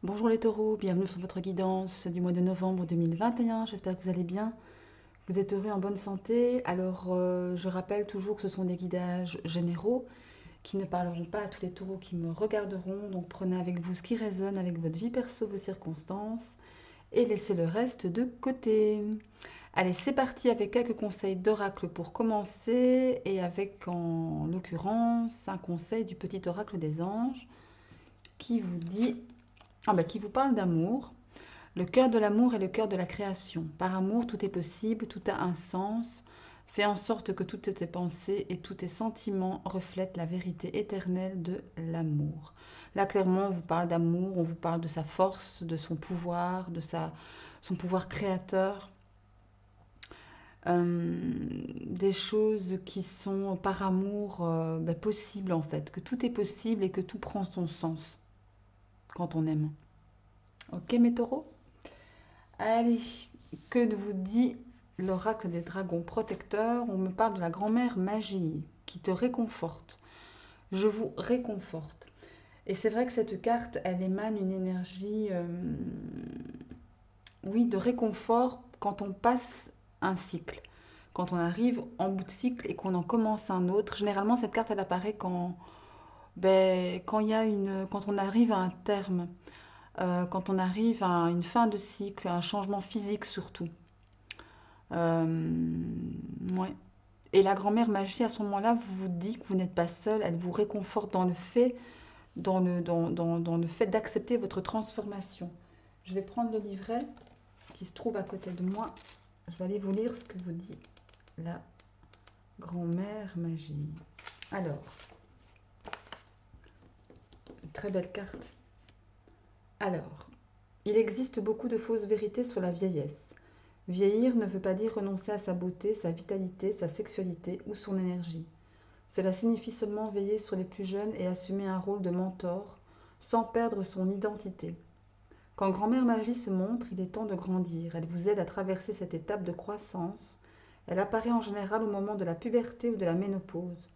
Bonjour les taureaux, bienvenue sur votre guidance du mois de novembre 2021. J'espère que vous allez bien, vous êtes heureux en bonne santé. Alors, je rappelle toujours que ce sont des guidages généraux qui ne parleront pas à tous les taureaux qui me regarderont. Donc, prenez avec vous ce qui résonne avec votre vie perso, vos circonstances et laissez le reste de côté. Allez, c'est parti avec quelques conseils d'oracle pour commencer et avec en l'occurrence un conseil du petit oracle des anges qui vous dit, qui vous parle d'amour. Le cœur de l'amour est le cœur de la création. Par amour, tout est possible, tout a un sens. Fais en sorte que toutes tes pensées et tous tes sentiments reflètent la vérité éternelle de l'amour. Là, clairement, on vous parle d'amour, on vous parle de sa force, de son pouvoir, son pouvoir créateur. Des choses qui sont par amour possibles en fait, que tout est possible et que tout prend son sens quand on aime. Ok mes taureaux? Allez, que vous dit l'oracle des dragons protecteurs? On me parle de la grand-mère magie qui te réconforte. Je vous réconforte. Et c'est vrai que cette carte, elle émane une énergie, oui, de réconfort quand on passe un cycle. Quand on arrive en bout de cycle et qu'on en commence un autre. Généralement, cette carte, elle apparaît quand il y a quand on arrive à un terme, quand on arrive à une fin de cycle, un changement physique surtout. Ouais. Et la grand-mère magie, à ce moment-là, vous dit que vous n'êtes pas seul, elle vous réconforte dans le fait, dans le fait d'accepter votre transformation. Je vais prendre le livret qui se trouve à côté de moi. Je vais aller vous lire ce que vous dit la grand-mère magie. Alors, une très belle carte. Alors, il existe beaucoup de fausses vérités sur la vieillesse. Vieillir ne veut pas dire renoncer à sa beauté, sa vitalité, sa sexualité ou son énergie. Cela signifie seulement veiller sur les plus jeunes et assumer un rôle de mentor, sans perdre son identité. Quand Grand-mère Magie se montre, il est temps de grandir. Elle vous aide à traverser cette étape de croissance. Elle apparaît en général au moment de la puberté ou de la ménopause.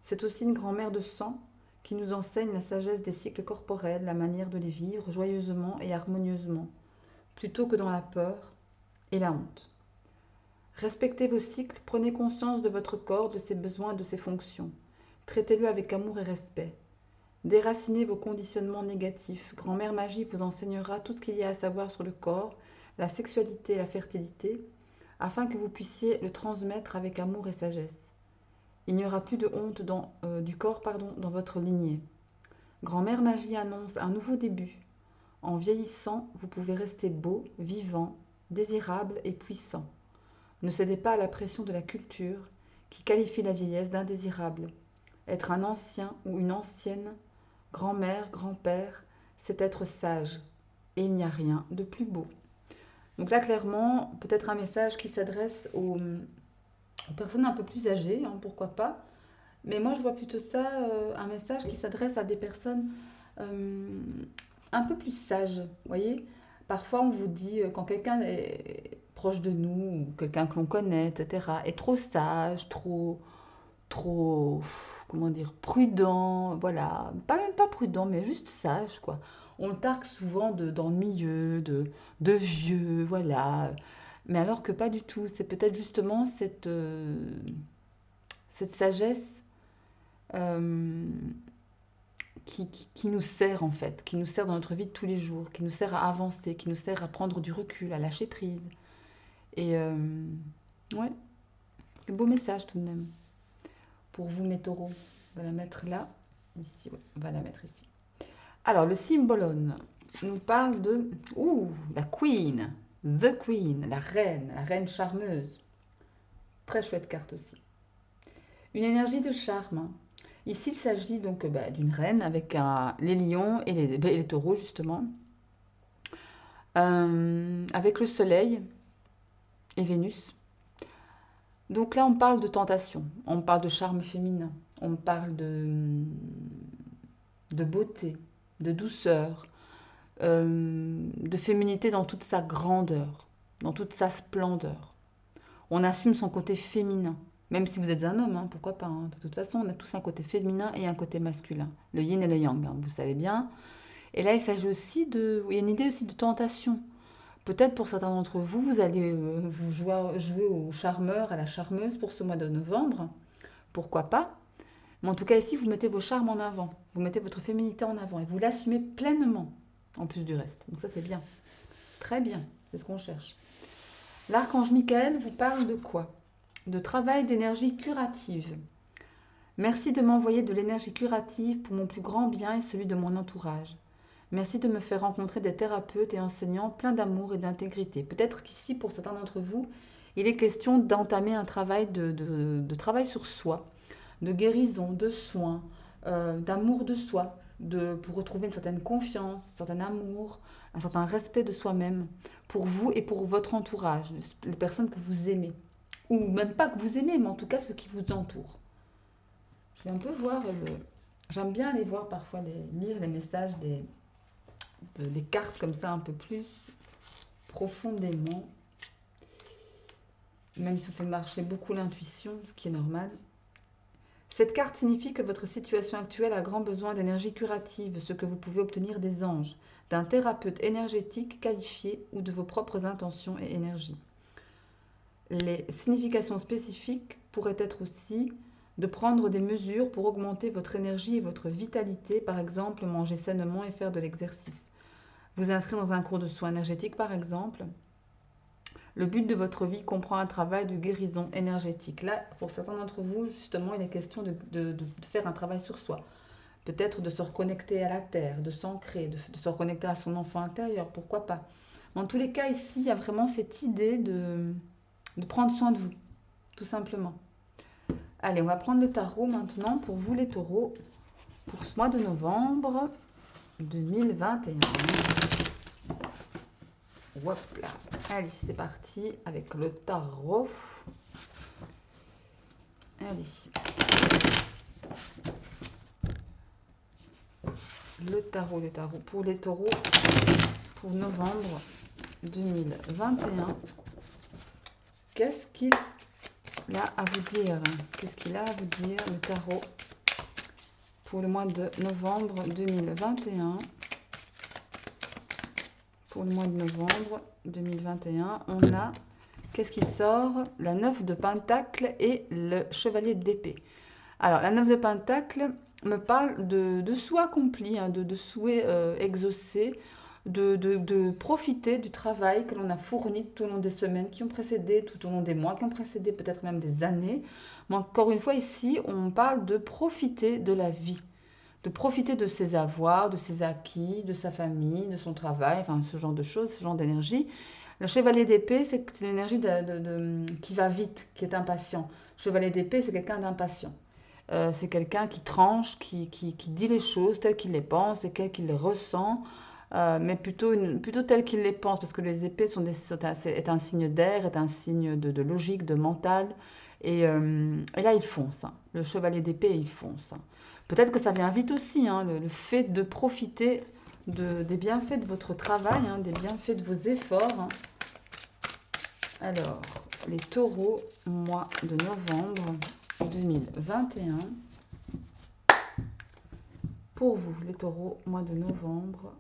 C'est aussi une grand-mère de sang qui nous enseigne la sagesse des cycles corporels, la manière de les vivre joyeusement et harmonieusement, plutôt que dans la peur et la honte. Respectez vos cycles, prenez conscience de votre corps, de ses besoins et de ses fonctions. Traitez-le avec amour et respect. Déracinez vos conditionnements négatifs. Grand-mère Magie vous enseignera tout ce qu'il y a à savoir sur le corps, la sexualité et la fertilité, afin que vous puissiez le transmettre avec amour et sagesse. Il n'y aura plus de honte du corps dans votre lignée. Grand-mère Magie annonce un nouveau début. En vieillissant, vous pouvez rester beau, vivant, désirable et puissant. Ne cédez pas à la pression de la culture qui qualifie la vieillesse d'indésirable. Être un ancien ou une ancienne, grand-mère, grand-père, c'est être sage. Et il n'y a rien de plus beau. Donc là, clairement, peut-être un message qui s'adresse aux personnes un peu plus âgées, hein, pourquoi pas. Mais moi, je vois plutôt ça, un message qui s'adresse à des personnes euh, un peu plus sages. Vous voyez, parfois on vous dit, quand quelqu'un est proche de nous, ou quelqu'un que l'on connaît, etc., est trop sage, trop, comment dire, prudent, voilà, pas même pas prudent, mais juste sage, quoi. On le targue souvent d'ennuyeux, de vieux, voilà. Mais alors que pas du tout. C'est peut-être justement cette sagesse euh, qui nous sert en fait, qui nous sert dans notre vie de tous les jours, qui nous sert à avancer, qui nous sert à prendre du recul, à lâcher prise. Et ouais, un beau message tout de même. Pour vous, mes taureaux, on va la mettre là. Ici, ouais, on va la mettre ici. Alors, le Symbolone nous parle de... Ouh, la Queen, The Queen, la reine charmeuse. Très chouette carte aussi. Une énergie de charme. Ici, il s'agit donc d'une reine avec les lions et les taureaux, justement. Avec le soleil et Vénus. Donc là, on parle de tentation, on parle de charme féminin, on parle de beauté, de douceur, de féminité dans toute sa grandeur, dans toute sa splendeur. On assume son côté féminin, même si vous êtes un homme, hein, pourquoi pas, hein. De toute façon, on a tous un côté féminin et un côté masculin, le yin et le yang, hein, vous savez bien. Et là, il s'agit aussi il y a une idée aussi de tentation. Peut-être pour certains d'entre vous, vous allez jouer au charmeur, à la charmeuse pour ce mois de novembre. Pourquoi pas? Mais en tout cas, ici, vous mettez vos charmes en avant. Vous mettez votre féminité en avant et vous l'assumez pleinement, en plus du reste. Donc ça, c'est bien. Très bien. C'est ce qu'on cherche. L'archange Michael vous parle de quoi? De travail d'énergie curative. Merci de m'envoyer de l'énergie curative pour mon plus grand bien et celui de mon entourage. Merci de me faire rencontrer des thérapeutes et enseignants pleins d'amour et d'intégrité. Peut-être qu'ici, pour certains d'entre vous, il est question d'entamer un travail de travail sur soi, de guérison, de soins, d'amour de soi, pour retrouver une certaine confiance, un certain amour, un certain respect de soi-même, pour vous et pour votre entourage, les personnes que vous aimez. Ou même pas que vous aimez, mais en tout cas ceux qui vous entourent. Je vais un peu voir J'aime bien aller voir parfois, lire les messages des cartes comme ça un peu plus profondément. Même si ça fait marcher beaucoup l'intuition, ce qui est normal. Cette carte signifie que votre situation actuelle a grand besoin d'énergie curative, ce que vous pouvez obtenir des anges, d'un thérapeute énergétique qualifié ou de vos propres intentions et énergies. Les significations spécifiques pourraient être aussi de prendre des mesures pour augmenter votre énergie et votre vitalité, par exemple manger sainement et faire de l'exercice. Vous inscrire dans un cours de soins énergétiques, par exemple. Le but de votre vie comprend un travail de guérison énergétique. Là, pour certains d'entre vous, justement, il est question de faire un travail sur soi. Peut-être de se reconnecter à la terre, de s'ancrer, de se reconnecter à son enfant intérieur, pourquoi pas. Dans tous les cas, ici, il y a vraiment cette idée de prendre soin de vous, tout simplement. Allez, on va prendre le tarot maintenant pour vous les taureaux, pour ce mois de novembre 2021. Hop là. Allez, c'est parti avec le tarot. Allez. Le tarot. Pour les taureaux, pour novembre 2021. Qu'est-ce qu'il a à vous dire? Qu'est-ce qu'il a à vous dire, le tarot, pour le mois de novembre 2021? Pour le mois de novembre 2021, on a, qu'est-ce qui sort? La 9 de Pentacle et le Chevalier d'épée. Alors, la 9 de Pentacle me parle de souhaits accomplis, hein, de souhaits exaucés, de profiter du travail que l'on a fourni tout au long des semaines qui ont précédé, tout au long des mois qui ont précédé, peut-être même des années. Mais encore une fois, ici, on parle de profiter de la vie, de profiter de ses avoirs, de ses acquis, de sa famille, de son travail, enfin ce genre de choses, ce genre d'énergie. Le chevalier d'épée, c'est l'énergie qui va vite, qui est impatient. Le chevalier d'épée, c'est quelqu'un d'impatient. C'est quelqu'un qui tranche, qui dit les choses telles qu'il les pense et telles qu'il les ressent, mais plutôt telles qu'il les pense, parce que les épées est un signe d'air, est un signe de logique, de mental. Et là, il fonce, hein. Le chevalier d'épée, il fonce, hein. Peut-être que ça vient vite aussi, hein, le fait de profiter des bienfaits de votre travail, hein, des bienfaits de vos efforts, hein. Alors, les taureaux, mois de novembre 2021. Pour vous, les taureaux, mois de novembre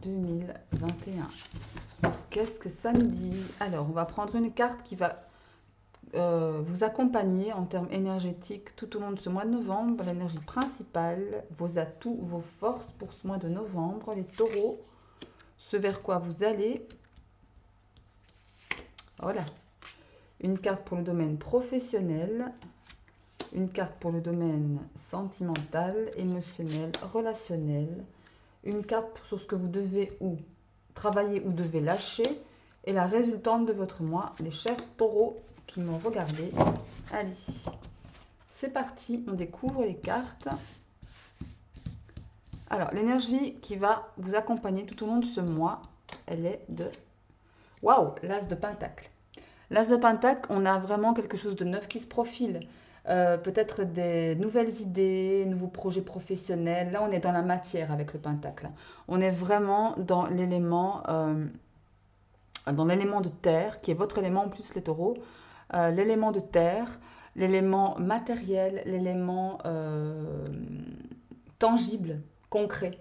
2021. Qu'est-ce que ça nous dit? Alors, on va prendre une carte qui va vous accompagner en termes énergétiques tout au long de ce mois de novembre. L'énergie principale, vos atouts, vos forces pour ce mois de novembre. Les taureaux, ce vers quoi vous allez. Voilà. Une carte pour le domaine professionnel. Une carte pour le domaine sentimental, émotionnel, relationnel. Une carte sur ce que vous devez ou travailler ou devez lâcher. Et la résultante de votre mois, les chers taureaux qui m'ont regardé. Allez, c'est parti, on découvre les cartes. Alors, l'énergie qui va vous accompagner tout au long de ce mois, elle est de... Waouh, l'as de Pentacle. L'as de Pentacle, on a vraiment quelque chose de neuf qui se profile. Peut-être des nouvelles idées, nouveaux projets professionnels. Là, on est dans la matière avec le Pentacle. On est vraiment dans l'élément de terre, qui est votre élément en plus, les taureaux. L'élément de terre, l'élément matériel, l'élément tangible, concret.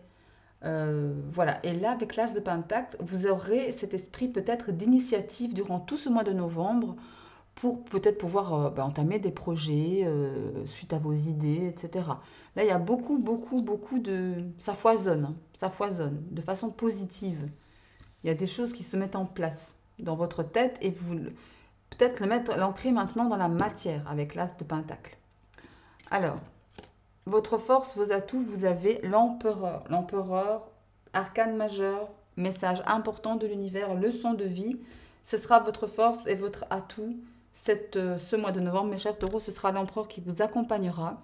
Voilà, et là, avec l'As de Pentacle, vous aurez cet esprit peut-être d'initiative durant tout ce mois de novembre pour peut-être pouvoir entamer des projets suite à vos idées, etc. Là, il y a beaucoup, beaucoup, beaucoup de... ça foisonne de façon positive. Il y a des choses qui se mettent en place dans votre tête et vous peut-être l'ancrer maintenant dans la matière avec l'As de Pentacle. Alors, votre force, vos atouts, vous avez l'empereur. L'empereur, arcane majeur, message important de l'univers, leçon de vie. Ce sera votre force et votre atout ce mois de novembre, mes chers taureaux. Ce sera l'empereur qui vous accompagnera,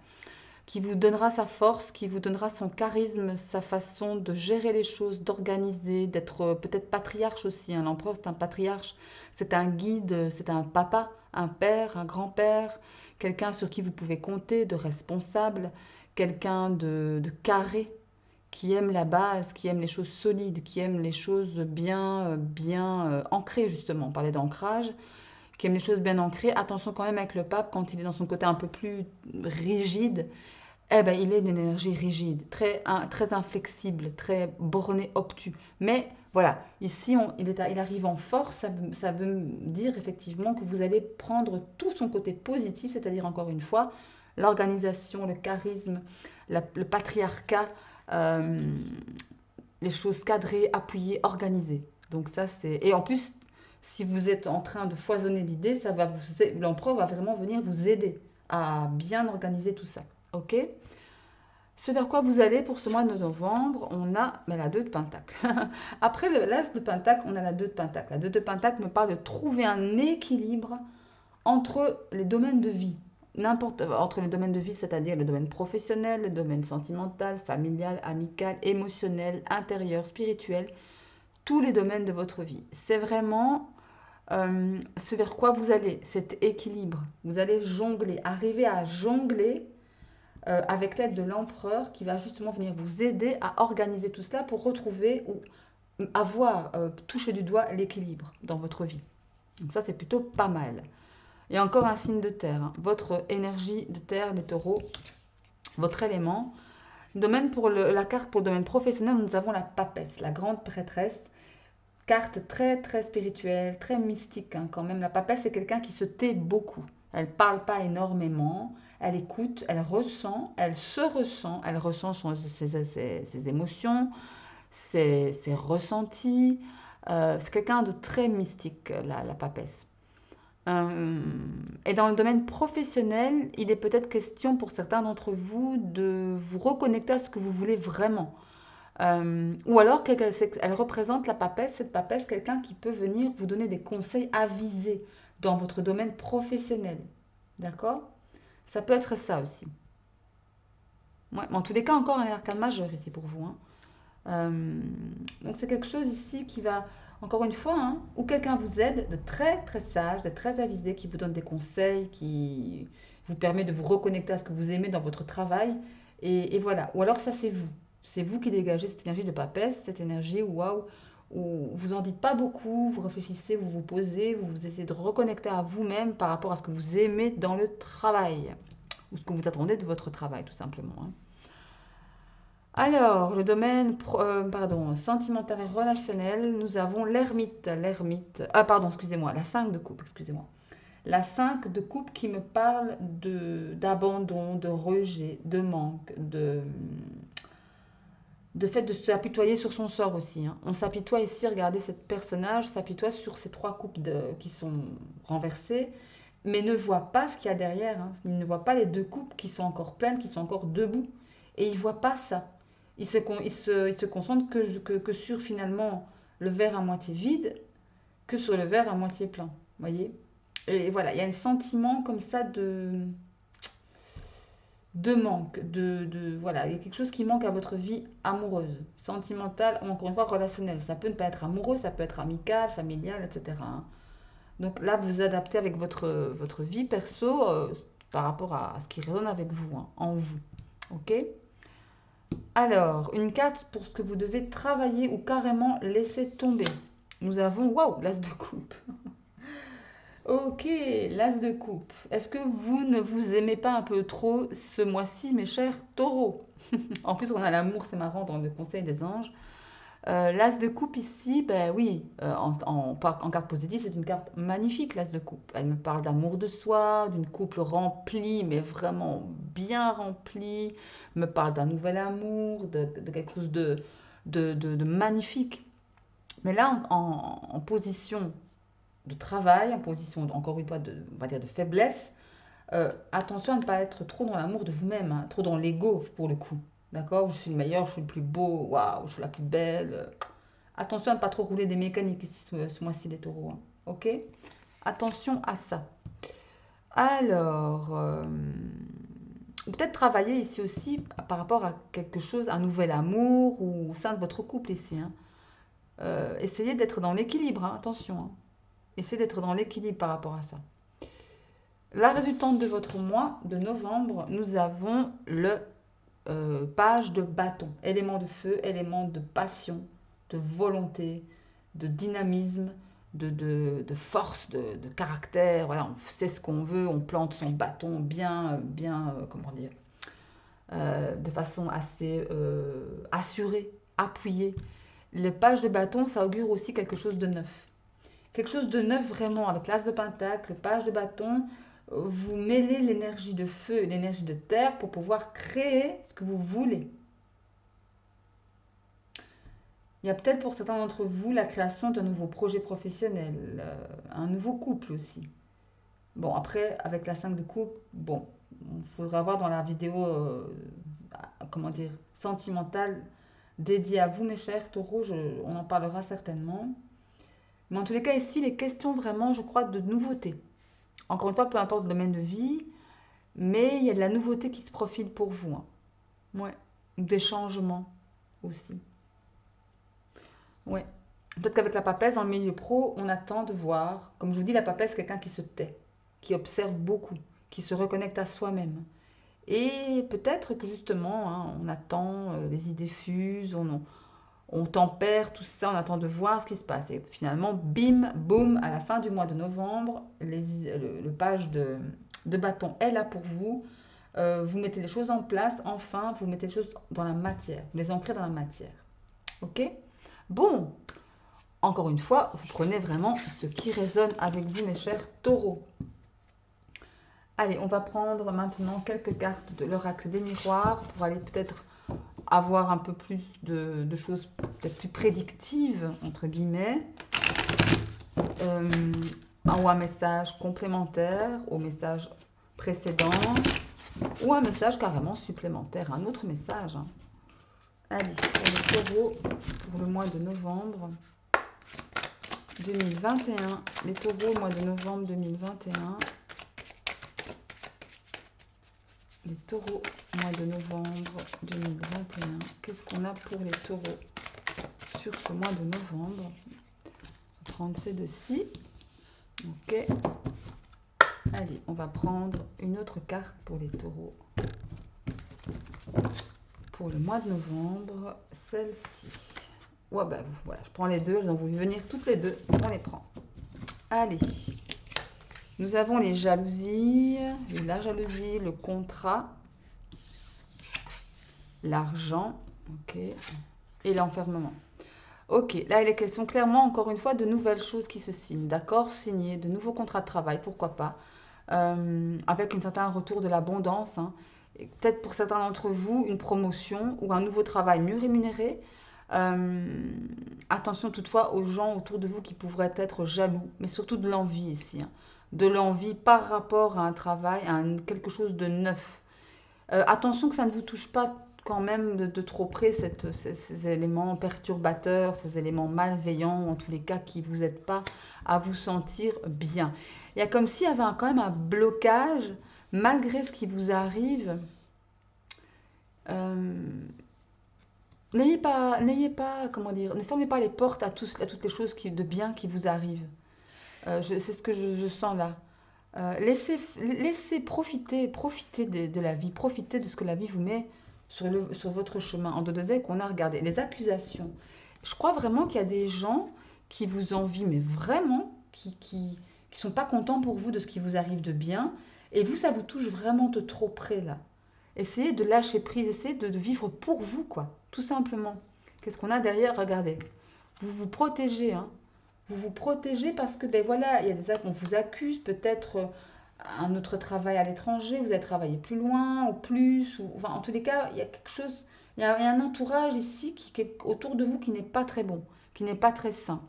qui vous donnera sa force, qui vous donnera son charisme, sa façon de gérer les choses, d'organiser, d'être peut-être patriarche aussi. Hein. L'empereur, c'est un patriarche, c'est un guide, c'est un papa, un père, un grand-père, quelqu'un sur qui vous pouvez compter, de responsable, quelqu'un de carré, qui aime la base, qui aime les choses solides, qui aime les choses bien ancrées, justement. On parlait d'ancrage, qui aime les choses bien ancrées. Attention quand même avec le pape, quand il est dans son côté un peu plus rigide, eh ben, il est d'une énergie rigide, très inflexible, très borné, obtus. Mais voilà, ici, il arrive en force, ça veut dire effectivement que vous allez prendre tout son côté positif, c'est-à-dire encore une fois, l'organisation, le charisme, le patriarcat, euh, les choses cadrées, appuyées, organisées. Donc ça, c'est... Et en plus, si vous êtes en train de foisonner d'idées, l'empereur va vraiment venir vous aider à bien organiser tout ça. Ok? Ce vers quoi vous allez pour ce mois de novembre, on a la 2 de Pentacle. Après l'As de Pentacle, on a la 2 de Pentacle. La 2 de Pentacle me parle de trouver un équilibre entre les domaines de vie. Entre les domaines de vie, c'est-à-dire le domaine professionnel, le domaine sentimental, familial, amical, émotionnel, intérieur, spirituel, tous les domaines de votre vie. C'est vraiment ce vers quoi vous allez, cet équilibre. Vous allez jongler, arriver à jongler avec l'aide de l'empereur qui va justement venir vous aider à organiser tout cela pour retrouver ou avoir touché du doigt l'équilibre dans votre vie. Donc ça, c'est plutôt pas mal. Et encore un signe de terre, hein. Votre énergie de terre, les taureaux, votre élément. Domaine pour la carte pour le domaine professionnel, nous avons la papesse, la grande prêtresse. Carte très très spirituelle, très mystique hein, quand même. La papesse, c'est quelqu'un qui se tait beaucoup. Elle ne parle pas énormément, elle écoute, elle ressent ses émotions, ses ressentis. C'est quelqu'un de très mystique, la papesse. Euh, et dans le domaine professionnel, il est peut-être question pour certains d'entre vous de vous reconnecter à ce que vous voulez vraiment. Ou alors elle représente la papesse, cette papesse, quelqu'un qui peut venir vous donner des conseils avisés dans votre domaine professionnel. D'accord? Ça peut être ça aussi. Ouais, mais en tous les cas, encore un arcane majeur ici pour vous. Hein. Euh, donc c'est quelque chose ici qui va, encore une fois, hein, où quelqu'un vous aide, de très très sage, de très avisé, qui vous donne des conseils, qui vous permet de vous reconnecter à ce que vous aimez dans votre travail. Et voilà. Ou alors ça c'est vous. C'est vous qui dégagez cette énergie de papesse, cette énergie waouh, où vous en dites pas beaucoup, vous réfléchissez, vous vous posez, vous essayez de reconnecter à vous-même par rapport à ce que vous aimez dans le travail, ou ce que vous attendez de votre travail tout simplement. Hein. Alors, le domaine sentimental et relationnel, nous avons l'ermite. Ah, pardon, excusez-moi, la 5 de coupe, excusez-moi. La 5 de coupe qui me parle d'abandon, de rejet, de manque, de fait de s'apitoyer sur son sort aussi. Hein. On s'apitoie ici, regardez, cette personnage s'apitoie sur ces trois coupes qui sont renversées, mais ne voit pas ce qu'il y a derrière. Hein. Il ne voit pas les deux coupes qui sont encore pleines, qui sont encore debout. Et il ne voit pas ça. Il se concentre que sur finalement le verre à moitié vide, que sur le verre à moitié plein. Voyez. Et voilà, il y a un sentiment comme ça de manque, voilà, il y a quelque chose qui manque à votre vie amoureuse, sentimentale ou encore une fois relationnelle. Ça peut ne pas être amoureux, ça peut être amical, familial, etc. Hein. Donc là, vous adaptez avec votre vie perso par rapport à ce qui résonne avec vous, hein, en vous. Ok? Alors, une carte pour ce que vous devez travailler ou carrément laisser tomber. Nous avons, waouh, l'as de coupe. Ok, l'as de coupe. Est-ce que vous ne vous aimez pas un peu trop ce mois-ci, mes chers taureaux? En plus, on a l'amour, c'est marrant, dans le conseil des anges. L'as de coupe ici, ben oui, en carte positive, c'est une carte magnifique, l'as de coupe. Elle me parle d'amour de soi, d'une couple remplie, mais vraiment bien remplie. Elle me parle d'un nouvel amour, de quelque chose de magnifique. Mais là, en position de travail, en position, encore une fois, on va dire de faiblesse, attention à ne pas être trop dans l'amour de vous-même, hein, trop dans l'ego pour le coup. D'accord? Je suis le meilleur, je suis le plus beau, waouh, je suis la plus belle. Attention à ne pas trop rouler des mécaniques ici ce mois-ci, les taureaux, hein. Ok? Attention à ça. Alors, peut-être travailler ici aussi par rapport à quelque chose, un nouvel amour ou au sein de votre couple ici, hein. Essayez d'être dans l'équilibre, hein, attention, hein. Essayez d'être dans l'équilibre par rapport à ça. La résultante de votre mois de novembre, nous avons le page de bâton, élément de feu, élément de passion, de volonté, de dynamisme, de force, de caractère. Voilà, on sait ce qu'on veut, on plante son bâton bien, comment dire, de façon assez assurée, appuyée. Le page de bâton, ça augure aussi quelque chose de neuf. Quelque chose de neuf vraiment, avec l'as de pentacle, le page de bâton, vous mêlez l'énergie de feu et l'énergie de terre pour pouvoir créer ce que vous voulez. Il y a peut-être pour certains d'entre vous la création d'un nouveau projet professionnel, un nouveau couple aussi. Bon, après, avec la 5 de coupe, bon, il faudra voir dans la vidéo, comment dire, sentimentale dédiée à vous, mes chers taureaux, on en parlera certainement. Mais en tous les cas, ici, il est question vraiment, je crois, de nouveauté. Encore une fois, peu importe le domaine de vie, mais il y a de la nouveauté qui se profile pour vous, hein. Ouais. Des changements aussi. Ouais. Peut-être qu'avec la papesse, dans le milieu pro, on attend de voir. Comme je vous dis, la papesse, c'est quelqu'un qui se tait, qui observe beaucoup, qui se reconnecte à soi-même. Et peut-être que justement, hein, on attend, les idées fusent, on tempère tout ça, on attend de voir ce qui se passe. Et finalement, bim, boum, à la fin du mois de novembre, le page de bâton est là pour vous. Vous mettez les choses en place, enfin, vous mettez les choses dans la matière, vous les ancrez dans la matière. Ok? Bon, encore une fois, vous prenez vraiment ce qui résonne avec vous, mes chers taureaux. Allez, on va prendre maintenant quelques cartes de l'oracle des miroirs pour aller peut-être avoir un peu plus de choses peut-être plus prédictives, entre guillemets, ou un message complémentaire au message précédent, ou un message carrément supplémentaire, un autre message, hein. Allez, pour les taureaux, pour le mois de novembre 2021, les taureaux, mois de novembre 2021, les taureaux, mois de novembre 2021, qu'est-ce qu'on a pour les taureaux sur ce mois de novembre? On va prendre ces deux-ci. Ok. Allez, on va prendre une autre carte pour les taureaux. Pour le mois de novembre, celle-ci. Ouais, bah, voilà, je prends les deux, elles ont voulu venir toutes les deux, on les prend. Allez, nous avons les jalousies, la jalousie, le contrat, l'argent, ok, et l'enfermement. Ok, là il est question clairement, encore une fois, de nouvelles choses qui se signent, d'accord, signer, de nouveaux contrats de travail, pourquoi pas, avec un certain retour de l'abondance, hein. Peut-être pour certains d'entre vous, une promotion ou un nouveau travail mieux rémunéré. Euh, Attention toutefois aux gens autour de vous qui pourraient être jaloux, mais surtout de l'envie ici, hein. De l'envie par rapport à un travail, à quelque chose de neuf. Attention que ça ne vous touche pas quand même de trop près ces éléments perturbateurs, ces éléments malveillants, en tous les cas qui ne vous aident pas à vous sentir bien. Il y a comme s'il y avait quand même un blocage, malgré ce qui vous arrive. Euh, n'ayez pas, comment dire, ne fermez pas les portes à toutes les choses de bien qui vous arrivent. C'est ce que je sens là. Laissez profiter de la vie, profiter de ce que la vie vous met sur votre chemin. En deux de deck, on a regardé les accusations. Je crois vraiment qu'il y a des gens qui vous envient, mais vraiment, qui sont pas contents pour vous de ce qui vous arrive de bien. Et vous, ça vous touche vraiment de trop près là. Essayez de lâcher prise, essayez de vivre pour vous, quoi. Tout simplement. Qu'est-ce qu'on a derrière? Regardez. Vous vous protégez, hein. Vous vous protégez parce que, ben voilà, il y a des actes, on vous accuse, peut-être un autre travail à l'étranger, vous avez travaillé plus loin ou plus, ou, enfin, en tous les cas, il y a quelque chose, il y a un entourage ici qui est autour de vous qui n'est pas très bon, qui n'est pas très sain.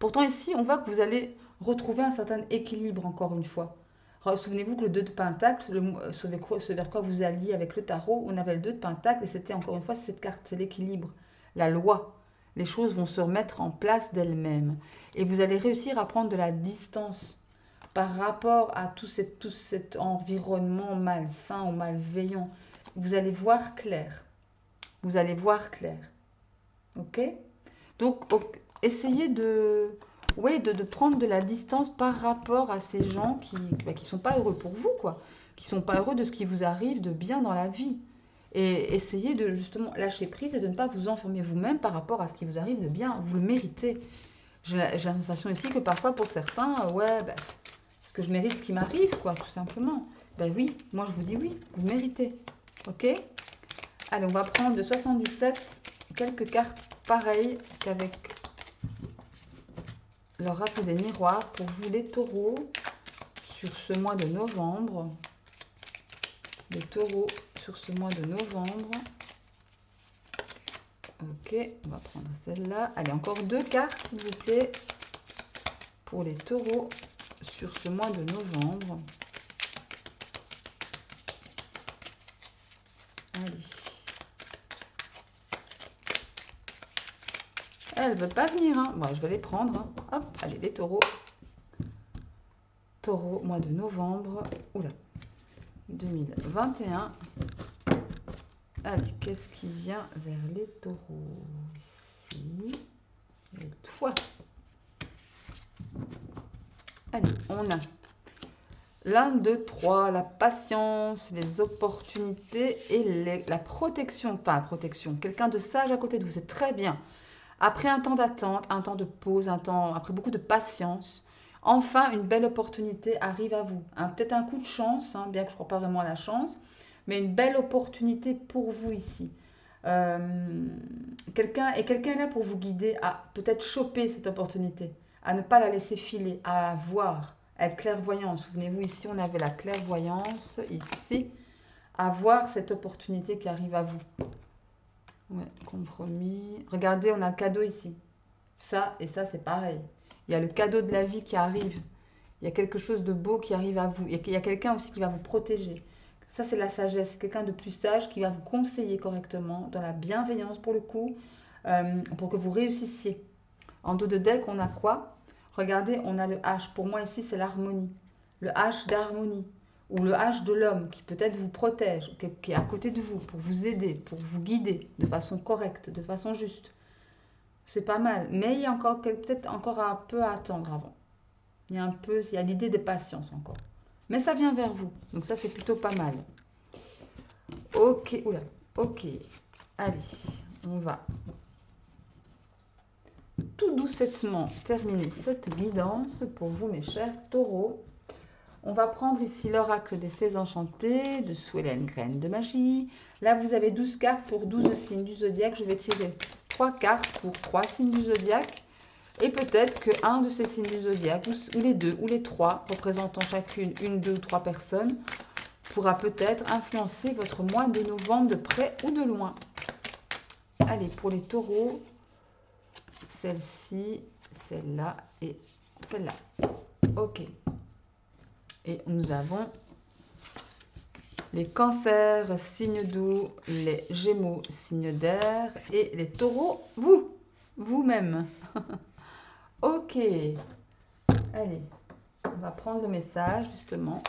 Pourtant, ici, on voit que vous allez retrouver un certain équilibre, encore une fois. Souvenez-vous que le 2 de Pentacle, ce vers quoi vous alliez avec le tarot, on avait le 2 de Pentacle et c'était encore une fois cette carte, c'est l'équilibre, la loi. Les choses vont se remettre en place d'elles-mêmes. Et vous allez réussir à prendre de la distance par rapport à tout cet environnement malsain ou malveillant. Vous allez voir clair. Vous allez voir clair. Ok? Donc, essayez de prendre de la distance par rapport à ces gens qui ne sont pas heureux pour vous, quoi. Qui sont pas heureux de ce qui vous arrive de bien dans la vie. Et essayez de justement lâcher prise et de ne pas vous enfermer vous-même par rapport à ce qui vous arrive de bien. Vous le méritez. J'ai la sensation ici que parfois pour certains, ouais, ben, est-ce que je mérite ce qui m'arrive, quoi, tout simplement. Ben oui, moi je vous dis oui, vous méritez. Ok? Allez, on va prendre de 77 quelques cartes pareilles qu'avec l'oracle des miroirs pour vous les taureaux sur ce mois de novembre. Les taureaux sur ce mois de novembre. Ok, on va prendre celle-là. Allez, encore 2 cartes, s'il vous plaît, pour les taureaux sur ce mois de novembre. Allez. Elle ne veut pas venir, hein. Bon, je vais les prendre. Hein. Hop, allez, les taureaux. Taureau, mois de novembre. Oula. 2021. Allez, qu'est-ce qui vient vers les taureaux? Ici. Et toi. Allez, on a l'un, 2, 3, la patience, les opportunités et la protection. Pas la protection, quelqu'un de sage à côté de vous, c'est très bien. Après un temps d'attente, un temps de pause, après beaucoup de patience, enfin une belle opportunité arrive à vous. Peut-être un coup de chance, hein, bien que je ne crois pas vraiment à la chance, mais une belle opportunité pour vous ici. Quelqu'un est là pour vous guider à peut-être choper cette opportunité, à ne pas la laisser filer, à voir, à être clairvoyant. Souvenez-vous, ici, on avait la clairvoyance, ici, à voir cette opportunité qui arrive à vous. Ouais, compromis. Regardez, on a le cadeau ici. Ça et ça, c'est pareil. Il y a le cadeau de la vie qui arrive. Il y a quelque chose de beau qui arrive à vous. Il y a quelqu'un aussi qui va vous protéger. Ça, c'est la sagesse. Quelqu'un de plus sage qui va vous conseiller correctement, dans la bienveillance pour le coup, pour que vous réussissiez. En dos de deck, on a quoi? Regardez, on a le H. Pour moi, ici, c'est l'harmonie. Le H d'harmonie. Ou le H de l'homme qui peut-être vous protège, qui est à côté de vous, pour vous aider, pour vous guider de façon correcte, de façon juste. C'est pas mal. Mais il y a encore peut-être encore un peu à attendre avant. Il y a l'idée de patience encore. Mais ça vient vers vous. Donc ça, c'est plutôt pas mal. Ok, oula, ok. Allez, on va tout doucettement terminer cette guidance pour vous, mes chers taureaux. On va prendre ici l'oracle des fées enchantées de Suelen Graine de Magie. Là, vous avez 12 cartes pour 12 signes du zodiaque. Je vais tirer 3 cartes pour 3 signes du zodiaque. Et peut-être qu'un de ces signes du zodiaque, ou les deux, ou les trois, représentant chacune une, deux ou trois personnes, pourra peut-être influencer votre mois de novembre de près ou de loin. Allez, pour les taureaux, celle-ci, celle-là et celle-là. Ok. Et nous avons les cancers, signe d'eau, les gémeaux, signe d'air, et les taureaux, vous-même. Ok. Allez, on va prendre le message, justement,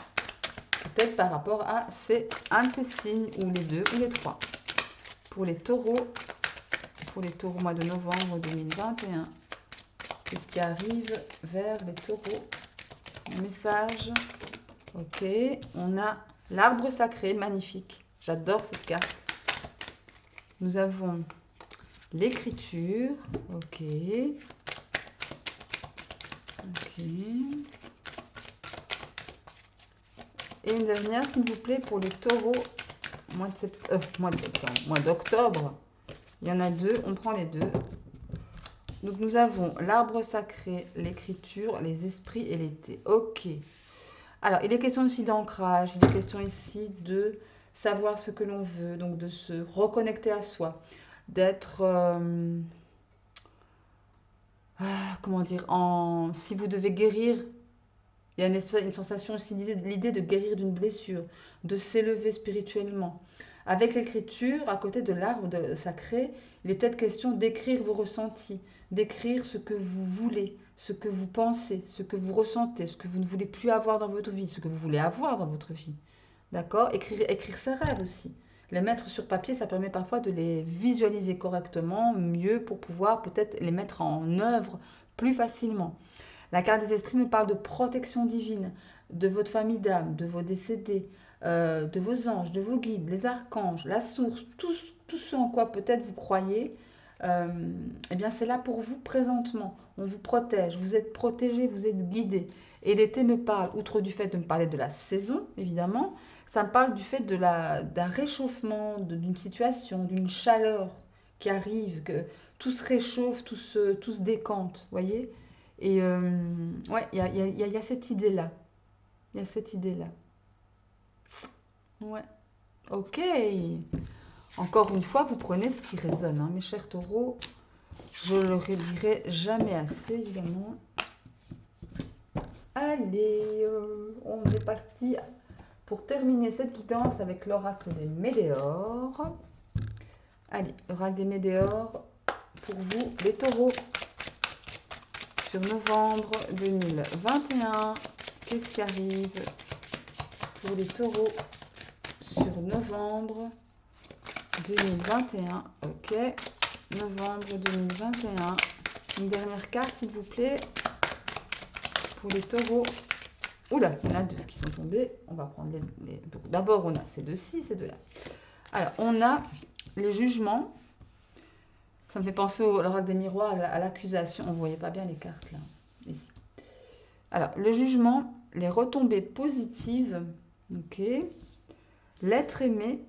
peut-être par rapport à un de ces signes, ou les deux, ou les trois. Pour les taureaux mois de novembre 2021, qu'est-ce qui arrive vers les taureaux? Un message. Ok, on a l'arbre sacré, magnifique. J'adore cette carte. Nous avons l'écriture. Ok. Ok. Et une dernière, s'il vous plaît, pour les taureaux mois de septembre, mois d'octobre. Il y en a deux, on prend les deux. Donc nous avons l'arbre sacré, l'écriture, les esprits et l'été. Ok. Alors, il est question aussi d'ancrage, il est question ici de savoir ce que l'on veut, donc de se reconnecter à soi, d'être, comment dire, si vous devez guérir, il y a une sensation aussi, l'idée de guérir d'une blessure, de s'élever spirituellement. Avec l'écriture, à côté de l'arbre sacré, il est peut-être question d'écrire vos ressentis, d'écrire ce que vous voulez, ce que vous pensez, ce que vous ressentez, ce que vous ne voulez plus avoir dans votre vie, ce que vous voulez avoir dans votre vie. D'accord? Écrire ses rêves aussi. Les mettre sur papier, ça permet parfois de les visualiser correctement, mieux pour pouvoir peut-être les mettre en œuvre plus facilement. La carte des esprits me parle de protection divine, de votre famille d'âme, de vos décédés, de vos anges, de vos guides, les archanges, la source, tout ce en quoi peut-être vous croyez, euh, eh bien c'est là pour vous présentement. On vous protège, vous êtes protégé, vous êtes guidé. Et l'été me parle, outre du fait de me parler de la saison, évidemment, ça me parle du fait d'un réchauffement, d'une situation, d'une chaleur qui arrive, que tout se réchauffe, tout se décante, voyez? Et ouais, il y a cette idée-là. Il y a cette idée-là. Ouais, ok. Encore une fois, vous prenez ce qui résonne, hein, mes chers taureaux. Je le redirai jamais assez, évidemment. Allez, on est parti pour terminer cette guidance avec l'oracle des Médéors. Allez, l'oracle des Médéors pour vous, les taureaux, sur novembre 2021. Qu'est-ce qui arrive pour les taureaux sur novembre 2021? Ok, novembre 2021. Une dernière carte, s'il vous plaît, pour les taureaux. Oula, il y en a deux qui sont tombés. On va prendre les... D'abord, on a ces deux-ci, ces deux-là. Alors, on a les jugements. Ça me fait penser à l'oracle des miroirs, à l'accusation. On ne voyait pas bien les cartes, là, ici. Alors, le jugement, les retombées positives, ok, l'être aimé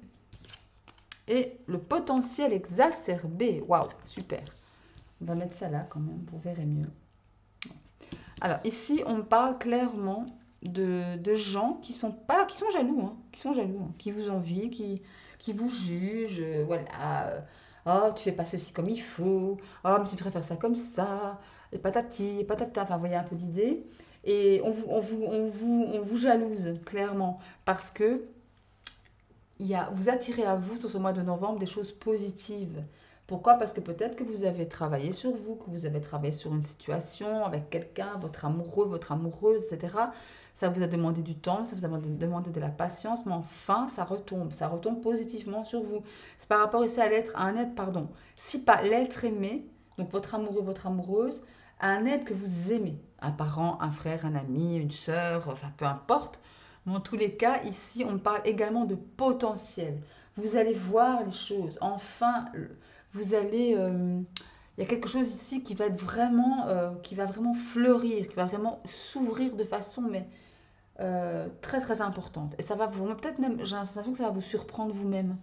et le potentiel exacerbé. Waouh, super. On va mettre ça là quand même, vous verrez mieux. Alors, ici, on parle clairement de gens qui sont jaloux, hein, qui vous envient, qui vous jugent, voilà. Oh, tu fais pas ceci comme il faut. Oh, mais tu devrais faire ça comme ça. Et patati, et patata. Enfin, vous voyez un peu d'idée. Et on vous jalouse, clairement. Parce que vous attirez à vous, sur ce mois de novembre, des choses positives. Pourquoi? Parce que peut-être que vous avez travaillé sur vous, que vous avez travaillé sur une situation avec quelqu'un, votre amoureux, votre amoureuse, etc. Ça vous a demandé du temps, ça vous a demandé de la patience, mais enfin, ça retombe positivement sur vous. C'est par rapport ici à un être, pardon. Si pas l'être aimé, donc votre amoureux, votre amoureuse, à un être que vous aimez, un parent, un frère, un ami, une sœur, enfin peu importe. Mais en tous les cas, ici, on parle également de potentiel. Vous allez voir les choses. Enfin, vous allez, il y a quelque chose ici qui va vraiment fleurir, qui va vraiment s'ouvrir de façon mais très très importante. Et ça va vous, peut-être même, j'ai la sensation que ça va vous surprendre vous-même.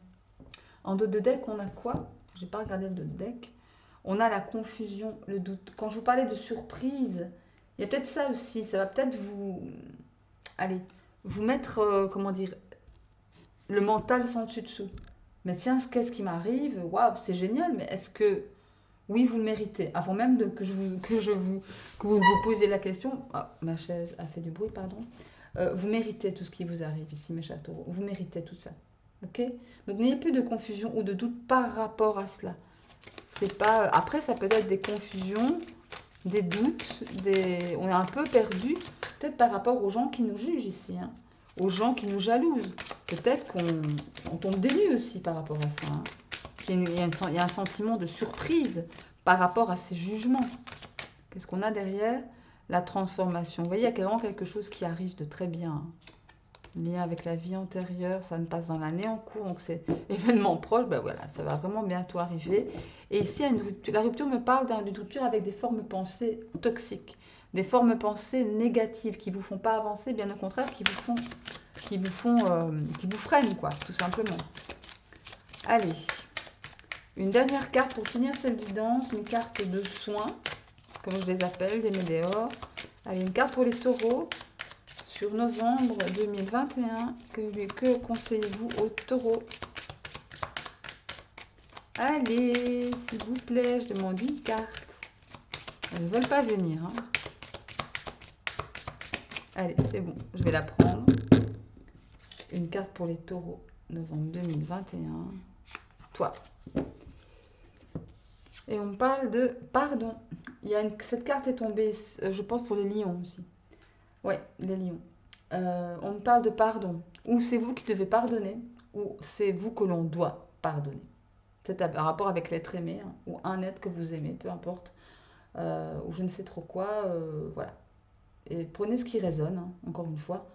En dos de deck, on a quoi? J'ai pas regardé le dos de deck. On a la confusion, le doute. Quand je vous parlais de surprise, il y a peut-être ça aussi. Ça va peut-être allez, vous mettre, comment dire, le mental sans dessus-dessous. Mais tiens, qu'est-ce qui m'arrive? Waouh, c'est génial, mais est-ce que oui, vous le méritez? Avant même que vous vous posiez la question, ah, ma chaise a fait du bruit, pardon. Vous méritez tout ce qui vous arrive ici, mes châteaux. Vous méritez tout ça. Ok? Donc n'ayez plus de confusion ou de doute par rapport à cela. C'est pas. Après, ça peut être des confusions, des doutes, on est un peu perdu, peut-être par rapport aux gens qui nous jugent ici, hein, aux gens qui nous jalousent. Peut-être qu'on tombe des nues aussi par rapport à ça. Hein. Il y a un sentiment de surprise par rapport à ces jugements. Qu'est-ce qu'on a derrière? La transformation. Vous voyez, il y a vraiment quelque chose qui arrive de très bien. Hein. Lien avec la vie antérieure, ça ne passe dans l'année en cours, donc c'est événement proche, ben voilà, ça va vraiment bientôt arriver. Et ici, la rupture me parle d'une rupture avec des formes pensées toxiques, des formes pensées négatives qui ne vous font pas avancer, bien au contraire, qui vous font qui vous font, qui vous freinent, quoi, tout simplement. Allez, une dernière carte pour finir cette guidance, une carte de soins, comme je les appelle, des météores. Allez, une carte pour les taureaux sur novembre 2021. Que conseillez-vous aux taureaux? Allez, s'il vous plaît, je demande une carte. Elles ne veulent pas venir. Hein. Allez, c'est bon, je vais la prendre. Une carte pour les taureaux, novembre 2021. Toi. Et on parle de pardon. Cette carte est tombée, je pense, pour les lions aussi. Ouais, les lions. On parle de pardon. Ou c'est vous qui devez pardonner, ou c'est vous que l'on doit pardonner. C'est un rapport avec l'être aimé, hein, ou un être que vous aimez, peu importe. Ou je ne sais trop quoi. Voilà. Et prenez ce qui résonne, hein, encore une fois.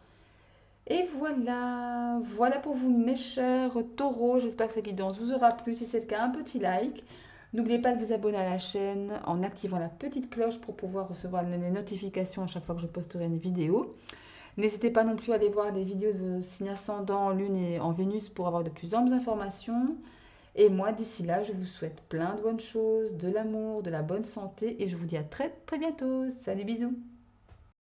Et voilà, voilà pour vous mes chers taureaux, j'espère que cette guidance vous aura plu. Si c'est le cas, un petit like. N'oubliez pas de vous abonner à la chaîne en activant la petite cloche pour pouvoir recevoir les notifications à chaque fois que je posterai une vidéo. N'hésitez pas non plus à aller voir les vidéos de vos signes ascendants en Lune et en Vénus pour avoir de plus amples informations. Et moi, d'ici là, je vous souhaite plein de bonnes choses, de l'amour, de la bonne santé et je vous dis à très très bientôt. Salut, bisous!